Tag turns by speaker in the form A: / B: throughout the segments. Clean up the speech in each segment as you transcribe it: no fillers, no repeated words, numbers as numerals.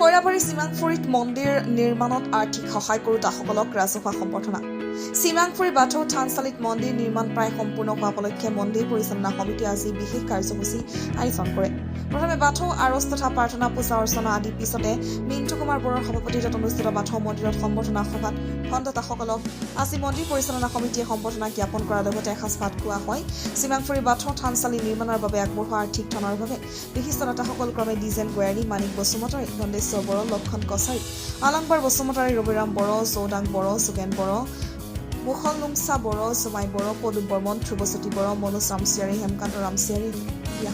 A: কইৰাবাৰী চিমাংফুৰিত মন্দিৰ নিৰ্মাণত আৰ্থিক সহায় কৰোতাসকলক ৰাজহুৱা সম্বৰ্ধনা। চিমাংফুৰি বাথৌ থানচালিত মন্দিৰ নিৰ্মাণ প্ৰায় সম্পূৰ্ণ হোৱা উপলক্ষে মন্দিৰ পৰিচালনা সমিতিয়ে আজি বিশেষ কাৰ্যসূচী আয়োজন কৰে। প্ৰথমে বাথৌ আৰজ তথা প্ৰাৰ্থনা পূজা অৰ্চনা আদিৰ পিছতে মিণ্টু কুমাৰ বৰুৱাৰ সভাপতিত্বত অনুষ্ঠিত বাথৌ মন্দিৰত সম্বৰ্ধনা সভাত খণ্ডদাতাসকলক আজি মন্দিৰ পৰিচালনা সমিতিয়ে সম্বৰ্ধনা জ্ঞাপন কৰাৰ লগতে এসাঁজ ভাত খোৱা হয়। চিমাংফুৰি বাথৌ থানচালি নিৰ্মাণৰ বাবে আগবঢ়োৱা আৰ্থিক ধনৰ বাবে বিশিষ্ট নেতাসকল ক্ৰমে ডিজেন গোয়াৰী, মানিক বসুমতাৰী, ধন্দেশ্বৰ বড়ো, লক্ষণ কছাৰী, আলংবাৰ বসুমতাৰী, ৰবিৰাম বড়ো, চৌদাং বড়ো, যোগেন বড়ো, মুখল লুংচা বড়ো, চুমাই বড়ো, পদুম বৰ্মন, ধ্ৰুৱজ্যোতি বড়ো, মনোজ ৰামচিয়াৰী, হেমকান্ত ৰামচিয়াৰী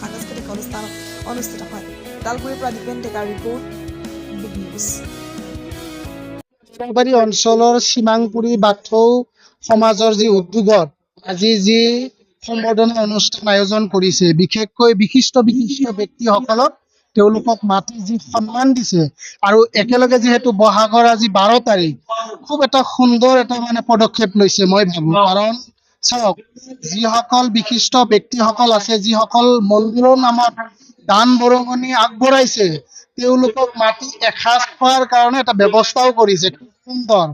A: সাংস্কৃতিক অনুষ্ঠান অনুষ্ঠিত হয়। ওদালগুৰিৰ পৰা দীপেন ডেকাৰ ৰিপৰ্ট, বিগ নিউজ।
B: কইৰাবাৰী অঞ্চলৰ চিমাংপুৰি বাথৌ সমাজৰ যি উদ্যোগত আজি যি সম্বৰ্ধনা অনুষ্ঠান আয়োজন কৰিছে, বিশেষকৈ বিশিষ্ট ব্যক্তিসকলক তেওঁলোকক মাতি যি সন্মান দিছে আৰু একেলগে যিহেতু বহাগৰ আজি 12 তাৰিখ খুব এটা সুন্দৰ এটা পদক্ষেপ লৈছে মই ভাবো। কাৰণ চাওক, যিসকল বিশিষ্ট ব্যক্তিসকল আছে, যিসকল মন্দিৰৰ নামত দান বৰঙণি আগবঢ়াইছে, তেওঁলোকক মাতি এসাঁজ খোৱাৰ কাৰণে এটা ব্যৱস্থাও কৰিছে। সুন্দৰ,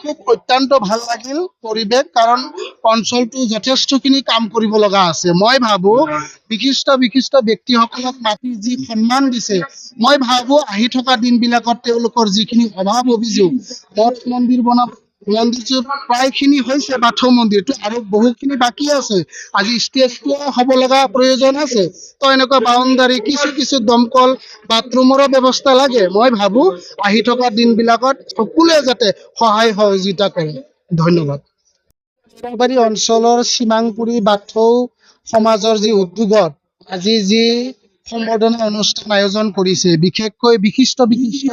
B: খুব অত্যন্ত ভাল লাগিল পৰিৱেশ। কাৰণ অঞ্চলটো যথেষ্টখিনি কাম কৰিব লগা আছে। মই ভাবো বিশিষ্ট ব্যক্তিসকলক মাতি যি সন্মান দিছে, মই ভাবো আহি থকা দিনবিলাকত তেওঁলোকৰ যিখিনি অভাৱ অভিযোগ, মঠ মন্দিৰ মন্দিৰটো প্ৰায়খিনি হৈছে, বাথৌ মন্দিৰটো আৰু বহুখিনি বাকী আছে। আজি ষ্টেজটো হ'ব লগা প্ৰয়োজন আছে। তো এনেকুৱা বাউণ্ডাৰী, কিছু দমকল বাথৰুমৰো ব্যৱস্থা লাগে। মই ভাবো আহি থকা দিনবিলাকত সকলোৱে যাতে সহায় সহযোগিতা কৰে। ধন্যবাদ। কইৰাবাৰী অঞ্চলৰ চিমাংপুৰি বাথৌ সমাজৰ যি উদ্যোগত আজি যি সম্বৰ্ধনা অনুষ্ঠান আয়োজন কৰিছে, বিশেষকৈ বিশিষ্ট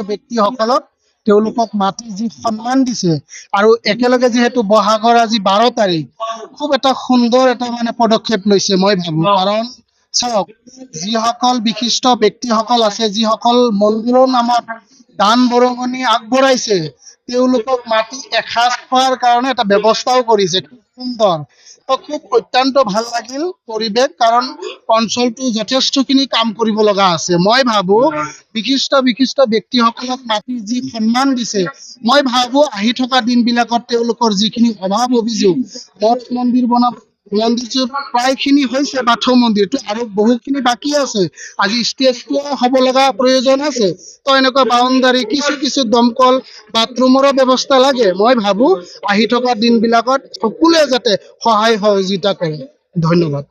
B: ব্যক্তিসকলক তেওঁলোকক মাতি যি সন্মান দিছে আৰু একেলগে যিহেতু বহাগৰ আজি 12 তাৰিখ খুব এটা সুন্দৰ এটা পদক্ষেপ লৈছে মই ভাবো। কাৰণ চাওক, যিসকল বিশিষ্ট ব্যক্তিসকল আছে, যিসকল মন্দিৰৰ নামত দান বৰঙণি আগবঢ়াইছে, তেওঁলোকক মাতি এসাঁজ খোৱাৰ কাৰণে এটা ব্যৱস্থাও কৰিছে। সুন্দৰ, খুব অত্যন্ত ভাল লাগিল পৰিৱেশ। কাৰণ অঞ্চলটো যথেষ্টখিনি কাম কৰিব লগা আছে। মই ভাবো বিশিষ্ট ব্যক্তিসকলক মাতি যি সন্মান দিছে, মই ভাবো আহি থকা দিনবিলাকত তেওঁলোকৰ যিখিনি অভাৱ অভিযোগ, মঠ মন্দিৰ মন্দিৰটো প্ৰায়খিনি হৈছে, বাথৌ মন্দিৰটো আৰু বহুখিনি বাকী আছে। আজি ষ্টেজটো হ'ব লগা প্ৰয়োজন আছে। তো এনেকুৱা বাউণ্ডাৰী, কিছু দমকল বাথৰুমৰো ব্যৱস্থা লাগে। মই ভাবো আহি থকা দিনবিলাকত সকলোৱে যাতে সহায় সহযোগিতা কৰে। ধন্যবাদ।